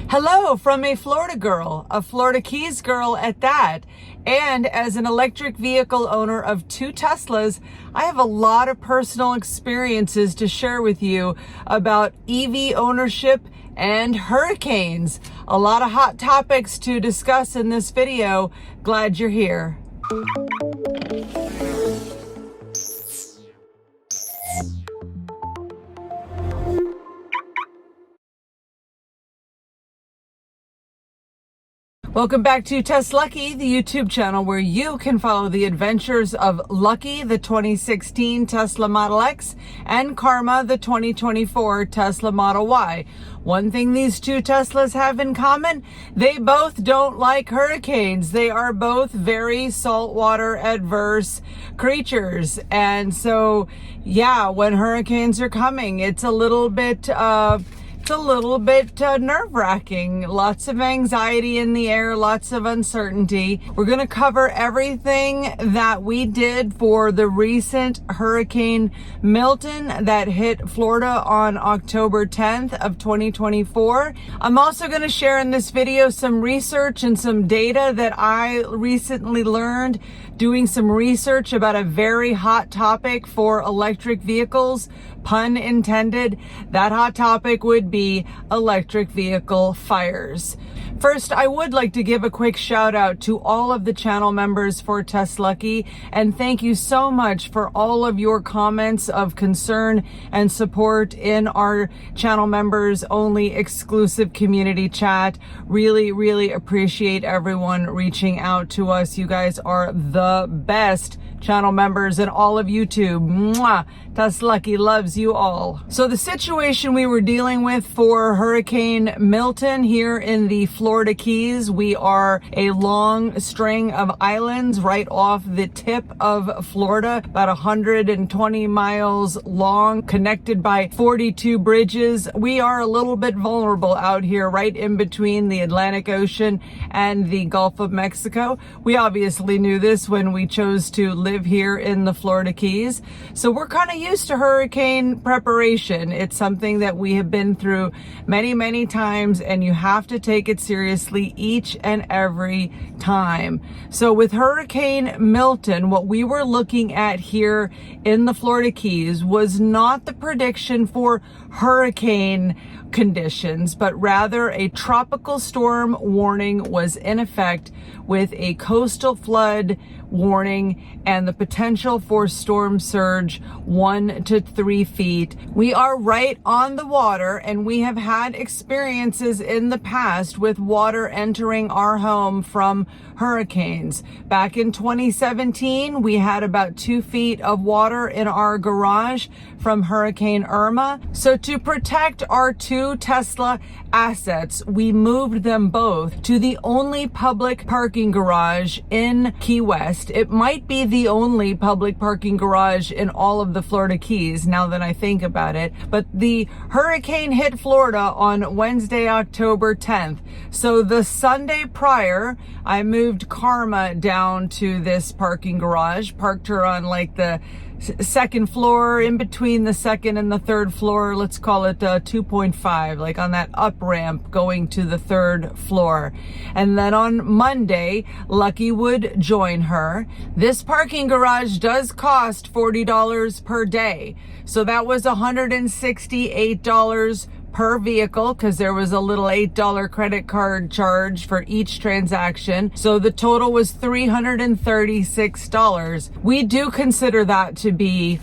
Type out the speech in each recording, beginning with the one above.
Hello from a Florida girl, a Florida Keys girl at that. And as an electric vehicle owner of 2 Teslas, I have a lot of personal experiences to share with you about EV ownership and hurricanes. A lot of hot topics to discuss in this video. Glad you're here. Welcome back to Test Lucky, the YouTube channel where you can follow the adventures of Lucky, the 2016 Tesla Model X, and Karma, the 2024 Tesla Model Y. One thing these 2 Teslas have in common, they both don't like hurricanes. They are both very saltwater adverse creatures. And so, yeah, when hurricanes are coming, it's a little bit nerve-wracking. Lots of anxiety in the air, lots of uncertainty. We're going to cover everything that we did for the recent Hurricane Milton that hit Florida on October 10th of 2024. I'm also going to share in this video some research and some data that I recently learned doing some research about a very hot topic for electric vehicles, pun intended. That hot topic would be electric vehicle fires. First, I would like to give a quick shout out to all of the channel members for Test Lucky, and thank you so much for all of your comments of concern and support in our channel members only exclusive community chat. Really appreciate everyone reaching out to us. You guys are the best channel members in all of YouTube. Mwah! Test Lucky loves you all. So the situation we were dealing with for Hurricane Milton here in the Florida Keys, we are a long string of islands right off the tip of Florida, about 120 miles long, connected by 42 bridges. We are a little bit vulnerable out here, right in between the Atlantic Ocean and the Gulf of Mexico. We obviously knew this when we chose to live here in the Florida Keys. So we're kind of used to hurricane preparation. It's something that we have been through many times, and you have to take it seriously each and every time. So with Hurricane Milton, what we were looking at here in the Florida Keys was not the prediction for hurricane conditions, but rather a tropical storm warning was in effect with a coastal flood warning and the potential for storm surge 1 to 3 feet. We are right on the water, and we have had experiences in the past with water entering our home from hurricanes. Back in 2017, we had about 2 feet of water in our garage from Hurricane Irma. So to protect our 2 Tesla assets, we moved them both to the only public parking garage in Key West. It might be the only public parking garage in all of the Florida Keys, now that I think about it. But the hurricane hit Florida on Wednesday, October 10th. So the Sunday prior, I moved Karma down to this parking garage, parked her on like the second floor, in between the second and the third floor. Let's call it 2.5, like on that up ramp going to the third floor. And then on Monday, Lucky would join her. This parking garage does cost $40 per day. So that was $168 per vehicle, because there was a little $8 credit card charge for each transaction. So the total was $336. We do consider that to be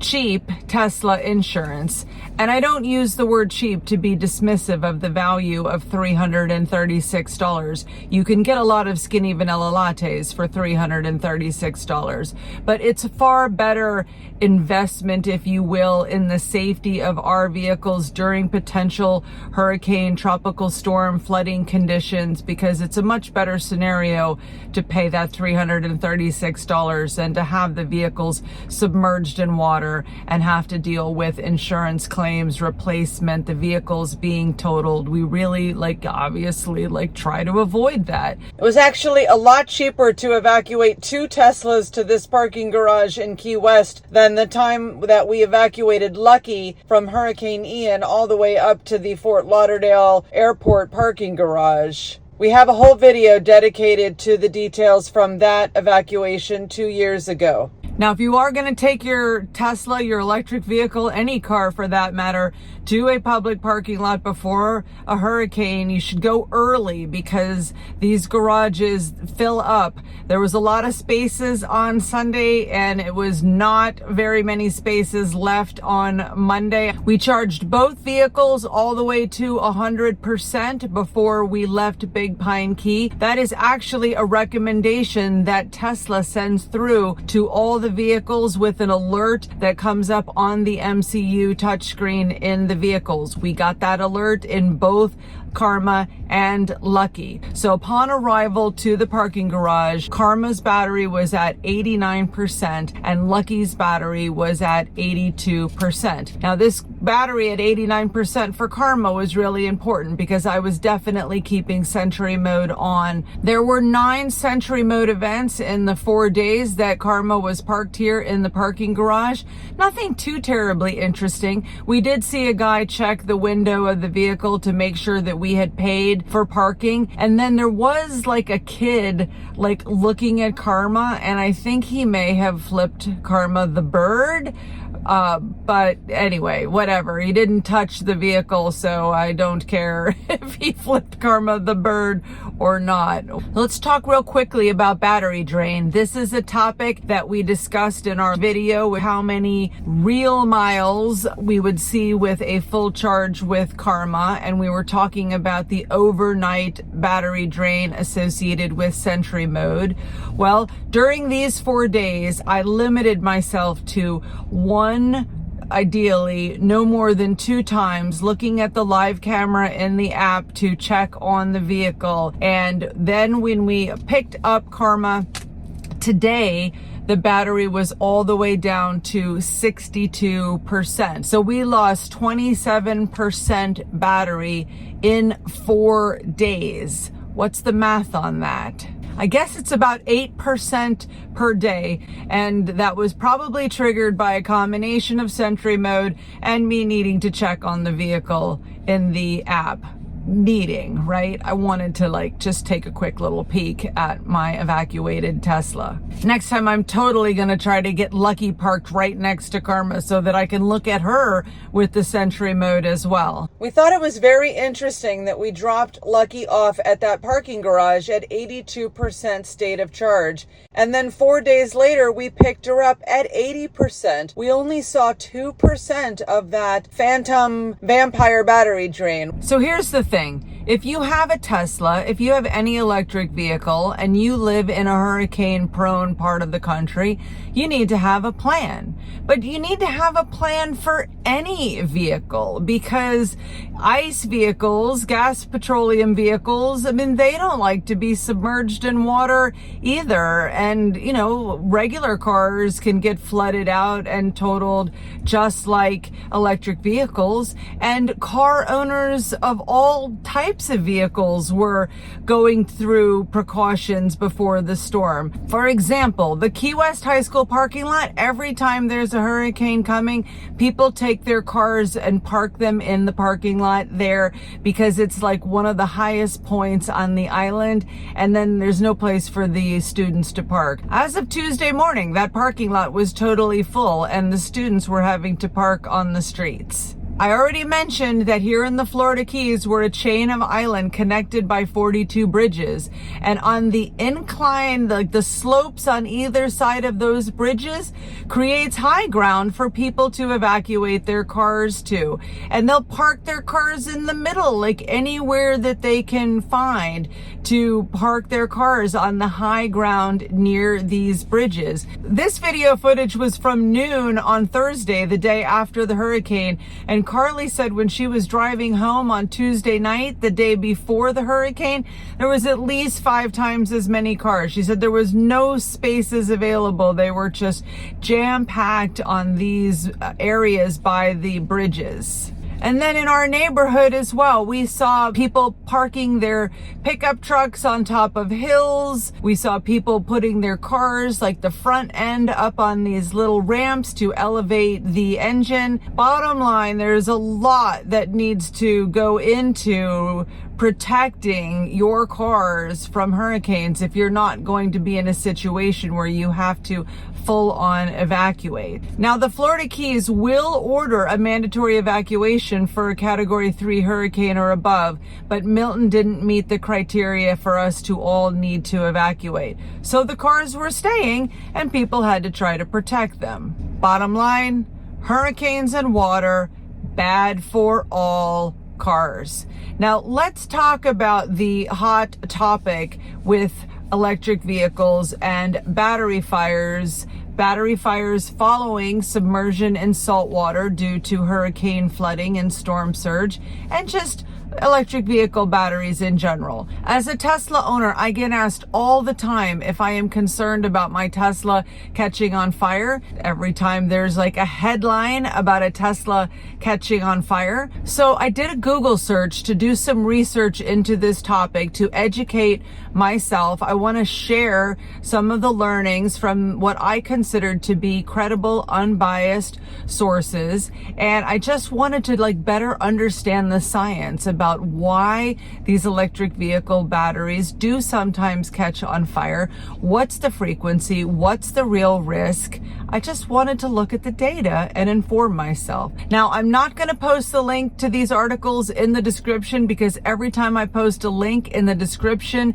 cheap Tesla insurance. And I don't use the word cheap to be dismissive of the value of $336. You can get a lot of skinny vanilla lattes for $336, but it's a far better investment, if you will, in the safety of our vehicles during potential hurricane, tropical storm, flooding conditions, because it's a much better scenario to pay that $336 than to have the vehicles submerged in water. water and have to deal with insurance claims, replacement, the vehicles being totaled. We really obviously try to avoid that. It was actually a lot cheaper to evacuate 2 Teslas to this parking garage in Key West than the time that we evacuated Lucky from Hurricane Ian all the way up to the Fort Lauderdale Airport parking garage. We have a whole video dedicated to the details from that evacuation 2 years ago. Now, if you are going to take your Tesla, your electric vehicle, any car for that matter, to a public parking lot before a hurricane, you should go early because these garages fill up. There was a lot of spaces on Sunday and it was not very many spaces left on Monday. We charged both vehicles all the way to 100% before we left Big Pine Key. That is actually a recommendation that Tesla sends through to all the vehicles with an alert that comes up on the MCU touchscreen in the vehicles. We got that alert in both Karma and Lucky. So upon arrival to the parking garage, Karma's battery was at 89% and Lucky's battery was at 82%. Now this battery at 89% for Karma was really important because I was definitely keeping Sentry mode on. There were 9 Sentry mode events in the 4 days that Karma was parked here in the parking garage. Nothing too terribly interesting. We did see a guy check the window of the vehicle to make sure that we had paid for parking, and then there was a kid looking at Karma, and I think he may have flipped Karma the bird. But anyway, whatever. He didn't touch the vehicle, so I don't care if he flipped Karma the bird or not. Let's talk real quickly about battery drain. This is a topic that we discussed in our video with how many real miles we would see with a full charge with Karma, and we were talking about the overnight battery drain associated with Sentry mode. Well, during these 4 days, I limited myself to ideally no more than 2 times looking at the live camera in the app to check on the vehicle. And then when we picked up Karma today, the battery was all the way down to 62%. So we lost 27% battery in 4 days. What's the math on that? I guess it's about 8% per day, and that was probably triggered by a combination of Sentry mode and me needing to check on the vehicle in the app. Right? I wanted to just take a quick little peek at my evacuated Tesla. Next time I'm totally gonna try to get Lucky parked right next to Karma so that I can look at her with the Sentry mode as well. We thought it was very interesting that we dropped Lucky off at that parking garage at 82% state of charge, and then 4 days later we picked her up at 80%. We only saw 2% of that phantom vampire battery drain. So here's the thing. If you have a Tesla, if you have any electric vehicle and you live in a hurricane prone part of the country, you need to have a plan. But you need to have a plan for any vehicle, because ICE vehicles, gas petroleum vehicles, they don't like to be submerged in water either. And, regular cars can get flooded out and totaled just like electric vehicles. And car owners of all types of vehicles were going through precautions before the storm. For example, the Key West High School parking lot, every time there's a hurricane coming, people take their cars and park them in the parking lot there because it's one of the highest points on the island, and then there's no place for the students to park. As of Tuesday morning, that parking lot was totally full and the students were having to park on the streets. I already mentioned that here in the Florida Keys, we're a chain of island connected by 42 bridges. And on the incline, the slopes on either side of those bridges creates high ground for people to evacuate their cars to. And they'll park their cars in the middle, anywhere that they can find to park their cars on the high ground near these bridges. This video footage was from noon on Thursday, the day after the hurricane, and Carly said when she was driving home on Tuesday night, the day before the hurricane, there was at least 5 times as many cars. She said there was no spaces available. They were just jam-packed on these areas by the bridges. And then in our neighborhood as well, we saw people parking their pickup trucks on top of hills. We saw people putting their cars, like the front end, up on these little ramps to elevate the engine. Bottom line, there's a lot that needs to go into protecting your cars from hurricanes if you're not going to be in a situation where you have to full on evacuate. Now, the Florida Keys will order a mandatory evacuation for a Category 3 hurricane or above, but Milton didn't meet the criteria for us to all need to evacuate. So the cars were staying and people had to try to protect them. Bottom line, hurricanes and water, bad for all cars. Now, let's talk about the hot topic with electric vehicles and battery fires. Battery fires following submersion in salt water due to hurricane flooding and storm surge, and just electric vehicle batteries in general. As a Tesla owner, I get asked all the time if I am concerned about my Tesla catching on fire. Every time there's like a headline about a Tesla catching on fire. So I did a Google search to do some research into this topic to educate myself. I want to share some of the learnings from what I considered to be credible, unbiased sources. And I just wanted to better understand the science about why these electric vehicle batteries do sometimes catch on fire. What's the frequency? What's the real risk? I just wanted to look at the data and inform myself. Now, I'm not going to post the link to these articles in the description because every time I post a link in the description,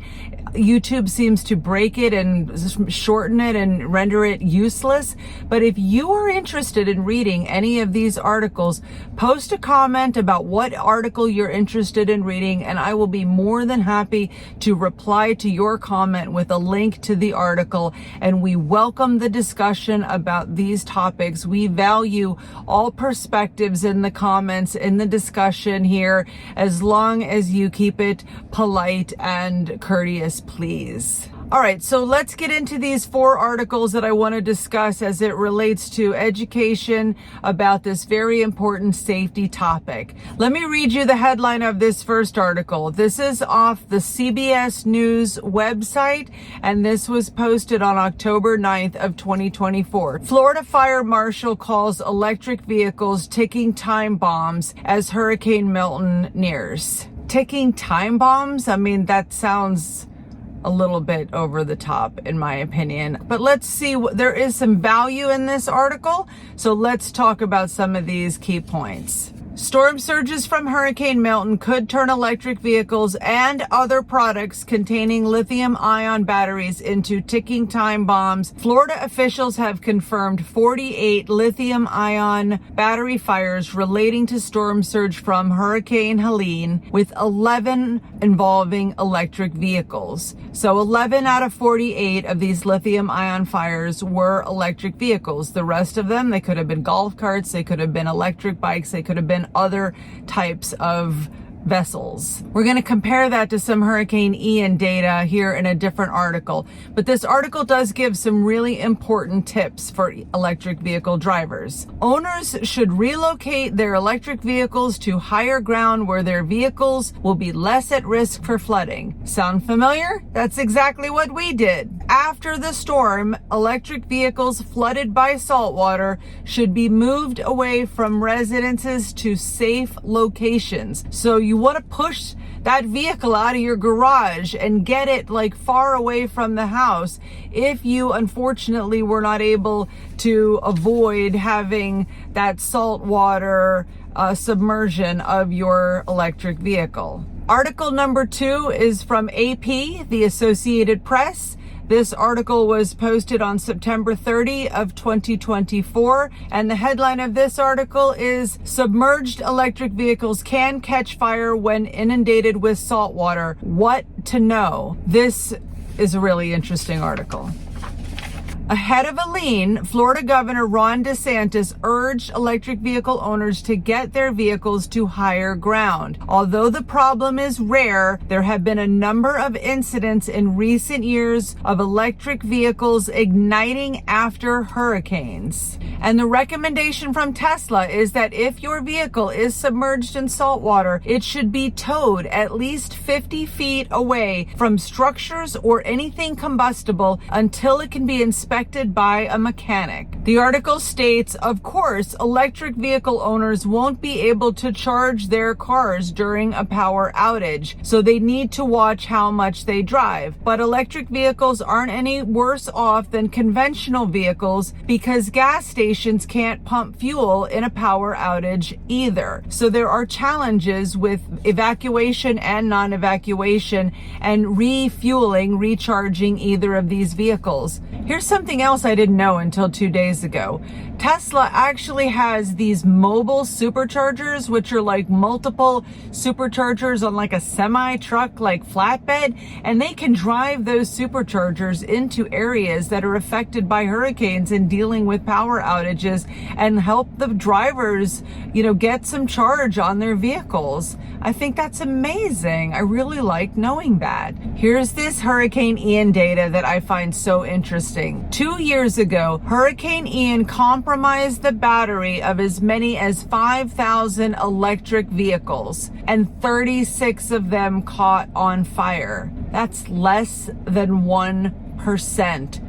YouTube seems to break it and shorten it and render it useless. But if you are interested in reading any of these articles, post a comment about what article you're interested in reading, and I will be more than happy to reply to your comment with a link to the article. And we welcome the discussion about these topics. We value all perspectives in the comments, in the discussion here, as long as you keep it polite and courteous, please. All right, so let's get into these 4 articles that I want to discuss as it relates to education about this very important safety topic. Let me read you the headline of this first article. This is off the CBS News website, and this was posted on October 9th of 2024. Florida Fire Marshal calls electric vehicles ticking time bombs as Hurricane Milton nears. Ticking time bombs? I mean, that sounds a little bit over the top in my opinion, but let's see. There is some value in this article, so let's talk about some of these key points. Storm surges from Hurricane Milton could turn electric vehicles and other products containing lithium-ion batteries into ticking time bombs. Florida officials have confirmed 48 lithium-ion battery fires relating to storm surge from Hurricane Helene, with 11 involving electric vehicles. So 11 out of 48 of these lithium-ion fires were electric vehicles. The rest of them, they could have been golf carts, they could have been electric bikes, they could have been other types of vessels. We're going to compare that to some Hurricane Ian data here in a different article. But this article does give some really important tips for electric vehicle drivers. Owners should relocate their electric vehicles to higher ground where their vehicles will be less at risk for flooding. Sound familiar? That's exactly what we did. After the storm, electric vehicles flooded by salt water should be moved away from residences to safe locations. So you want to push that vehicle out of your garage and get it far away from the house if you unfortunately were not able to avoid having that salt water submersion of your electric vehicle. Article number 2 is from AP, the Associated Press. This article was posted on September 30 of 2024, and the headline of this article is "Submerged Electric Vehicles Can Catch Fire When Inundated with Salt Water. What to Know." This is a really interesting article. Ahead of Helene, Florida Governor Ron DeSantis urged electric vehicle owners to get their vehicles to higher ground. Although the problem is rare, there have been a number of incidents in recent years of electric vehicles igniting after hurricanes. And the recommendation from Tesla is that if your vehicle is submerged in salt water, it should be towed at least 50 feet away from structures or anything combustible until it can be inspected by a mechanic. The article states, of course, electric vehicle owners won't be able to charge their cars during a power outage, so they need to watch how much they drive. But electric vehicles aren't any worse off than conventional vehicles because gas stations can't pump fuel in a power outage either. So there are challenges with evacuation and non-evacuation and refueling, recharging either of these vehicles. Here's something else I didn't know until 2 days ago. Tesla actually has these mobile superchargers, which are like multiple superchargers on like a semi truck, like flatbed, and they can drive those superchargers into areas that are affected by hurricanes and dealing with power outages and help the drivers, get some charge on their vehicles. I think that's amazing. I really like knowing that. Here's this Hurricane Ian data that I find so interesting. 2 years ago, Hurricane Ian compromised the battery of as many as 5,000 electric vehicles, and 36 of them caught on fire. That's less than 1%.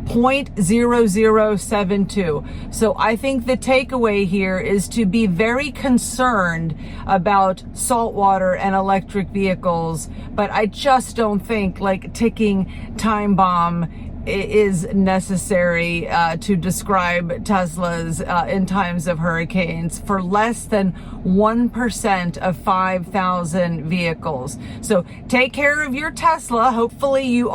0.0072. So I think the takeaway here is to be very concerned about saltwater and electric vehicles, but I just don't think like ticking time bomb is necessary to describe Teslas in times of hurricanes for less than 1% of 5,000 vehicles. So take care of your Tesla. Hopefully you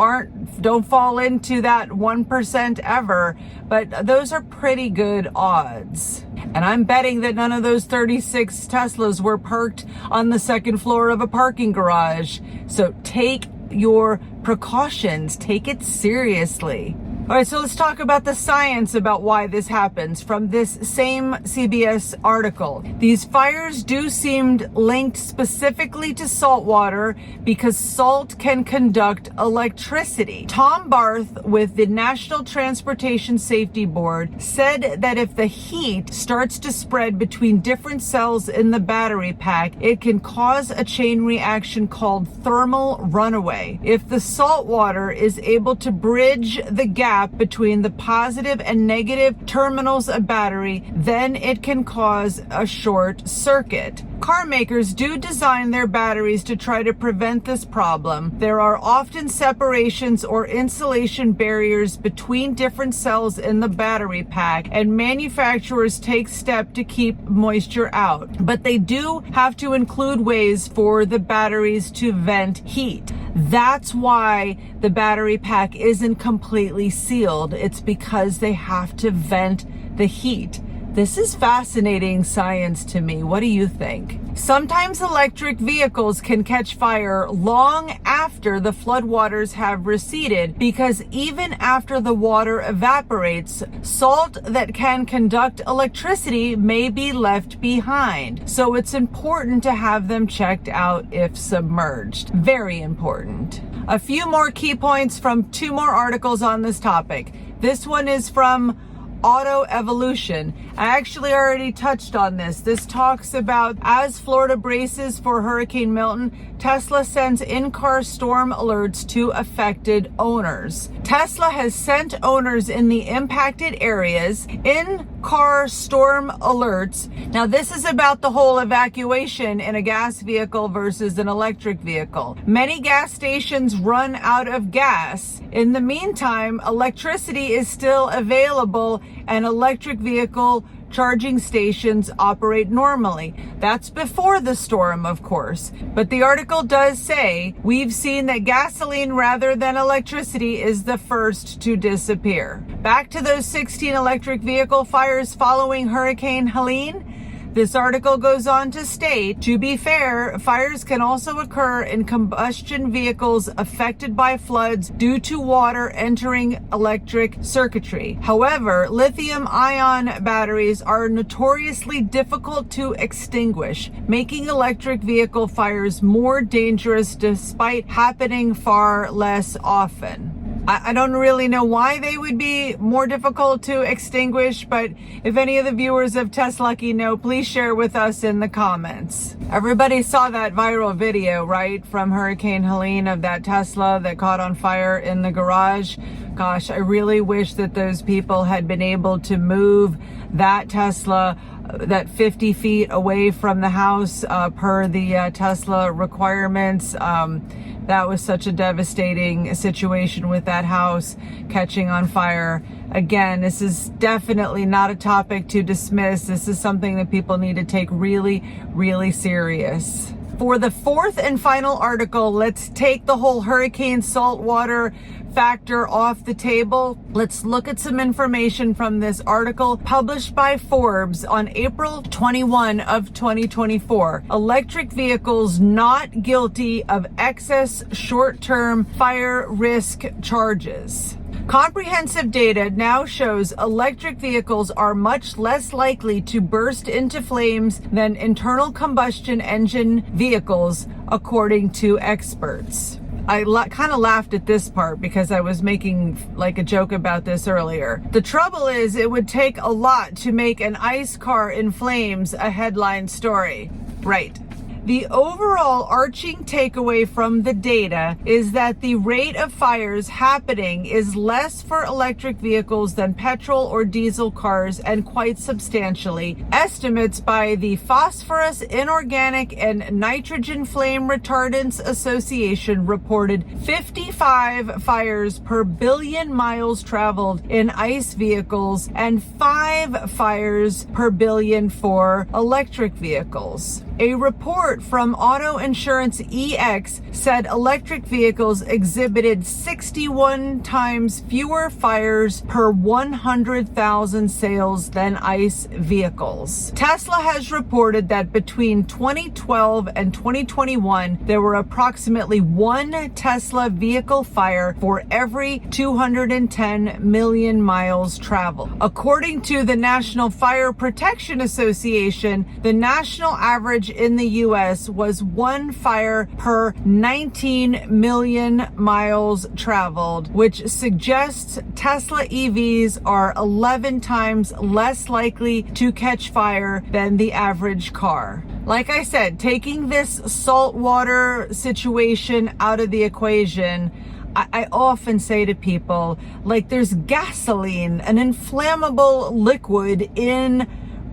don't fall into that 1% ever, but those are pretty good odds. And I'm betting that none of those 36 Teslas were parked on the second floor of a parking garage. So take your precautions. Take it seriously. All right, so let's talk about the science about why this happens from this same CBS article. These fires do seem linked specifically to salt water because salt can conduct electricity. Tom Barth with the National Transportation Safety Board said that if the heat starts to spread between different cells in the battery pack, it can cause a chain reaction called thermal runaway. If the salt water is able to bridge the gap between the positive and negative terminals of battery, then it can cause a short circuit. Car makers do design their batteries to try to prevent this problem. There are often separations or insulation barriers between different cells in the battery pack, and manufacturers take steps to keep moisture out. But they do have to include ways for the batteries to vent heat. That's why the battery pack isn't completely sealed. It's because they have to vent the heat. This is fascinating science to me. What do you think? Sometimes electric vehicles can catch fire long after the floodwaters have receded because even after the water evaporates, salt that can conduct electricity may be left behind. So it's important to have them checked out if submerged. Very important. A few more key points from 2 more articles on this topic. This one is from Auto Evolution. I actually already touched on this. This talks about as Florida braces for Hurricane Milton, Tesla sends in-car storm alerts to affected owners. Tesla has sent owners in the impacted areas in-car storm alerts. Now this is about the whole evacuation in a gas vehicle versus an electric vehicle. Many gas stations run out of gas. In the meantime, electricity is still available and electric vehicle charging stations operate normally. That's before the storm, of course. But the article does say we've seen that gasoline rather than electricity is the first to disappear. Back to those 16 electric vehicle fires following Hurricane Helene. This article goes on to state, to be fair, fires can also occur in combustion vehicles affected by floods due to water entering electric circuitry. However, lithium-ion batteries are notoriously difficult to extinguish, making electric vehicle fires more dangerous despite happening far less often. I don't really know why they would be more difficult to extinguish, but if any of the viewers of Teslucky know, please share with us in the comments. Everybody saw that viral video, right, from Hurricane Helene of that Tesla that caught on fire in the garage. Gosh, I really wish that those people had been able to move that Tesla that 50 feet away from the house per the Tesla requirements. That was such a devastating situation with that house catching on fire. Again, this is definitely not a topic to dismiss. This is something that people need to take really, really serious. For the fourth and final article, let's take the whole hurricane saltwater factor off the table. Let's look at some information from this article published by Forbes on April 21 of 2024. Electric vehicles not guilty of excess short-term fire risk charges. Comprehensive data now shows electric vehicles are much less likely to burst into flames than internal combustion engine vehicles, according to experts. I kind of laughed at this part because I was making like a joke about this earlier. The trouble is, it would take a lot to make an ICE car in flames a headline story. Right. The overall arching takeaway from the data is that the rate of fires happening is less for electric vehicles than petrol or diesel cars, and quite substantially. Estimates by the Phosphorus, Inorganic, and Nitrogen Flame Retardants Association reported 55 fires per billion miles traveled in ICE vehicles and 5 fires per billion for electric vehicles. A report from Auto Insurance EX said electric vehicles exhibited 61 times fewer fires per 100,000 sales than ICE vehicles. Tesla has reported that between 2012 and 2021, there were approximately 1 Tesla vehicle fire for every 210 million miles traveled. According to the National Fire Protection Association, the national average in the U.S. was 1 fire per 19 million miles traveled, which suggests Tesla EVs are 11 times less likely to catch fire than the average car. Like I said, taking this saltwater situation out of the equation, I often say to people, like, there's gasoline, an inflammable liquid in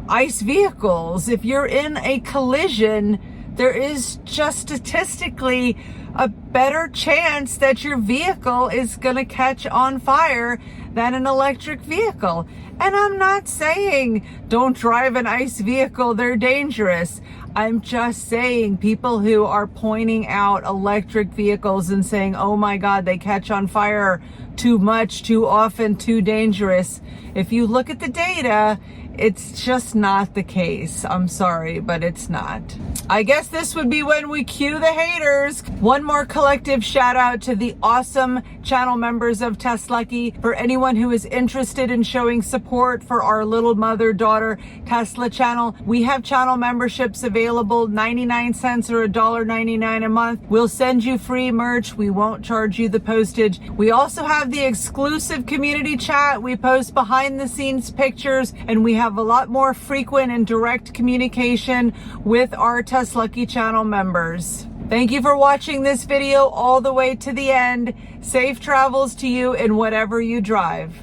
ICE vehicles. If you're in a collision, there is just statistically a better chance that your vehicle is going to catch on fire than an electric vehicle. And I'm not saying don't drive an ICE vehicle, they're dangerous. I'm just saying people who are pointing out electric vehicles and saying, oh my God, they catch on fire too much, too often, too dangerous. If you look at the data, it's just not the case. I'm sorry, but it's not. I guess this would be when we cue the haters. One more collective shout out to the awesome channel members of Teslucky. For anyone who is interested in showing support for our little mother-daughter Tesla channel, we have channel memberships available, 99 cents or $1.99 a month. We'll send you free merch. We won't charge you the postage. We also have the exclusive community chat. We post behind the scenes pictures, and we have a lot more frequent and direct communication with our Teslucky channel members. Thank you for watching this video all the way to the end. Safe travels to you in whatever you drive.